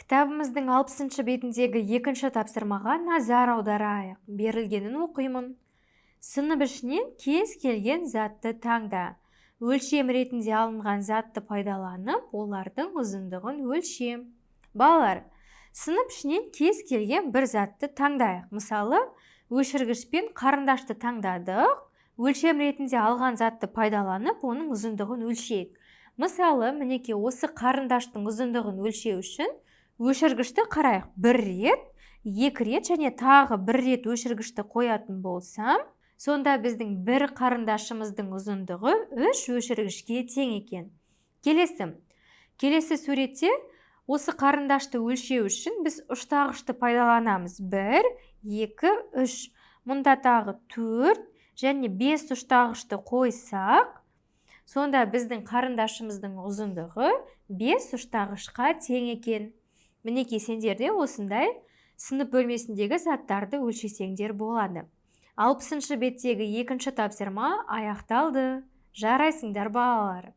Кітабымыздың 60-шы бетіндегі екінші тапсырмаға назар аударайық. Берілгенін оқимын. Сынып ішінен кез келген затты таңда. Өлшем ретінде алынған затты пайдаланып, олардың ұзындығын өлшем. Балалар, сынып ішінен кез келген бір затты таңдайық. Мысалы, өшіргіш пен қарындашты таңдадық. Өлшем ретінде алған затты пайдаланып, оның ұзындығын өлшейік. Мысалы, мінеке осы қарындаштың ұзындығын өлшеу үшін өшіргішті қарайық. Бір рет, екі рет және тағы бір рет өшіргішті қоятын болсам, сонда біздің бір қарындашымыздың ұзындығы 3 өшіргішке тең екен. Келесі суретте осы қарындашты өлшеу үшін біз ұштағышты пайдаланамыз. 1, 2, 3. Мұнда тағы 4 және 5 ұштағышты қойсақ, сонда біздің қарындашымыздың ұзындығы 5 ұштағышқа тең екен. Мінеке сендер де осындай сынып бөлмесіндегі заттарды өлшесеңдер болады. 60-шы беттегі екінші тапсырма аяқталды. Жарайсыңдар балалар.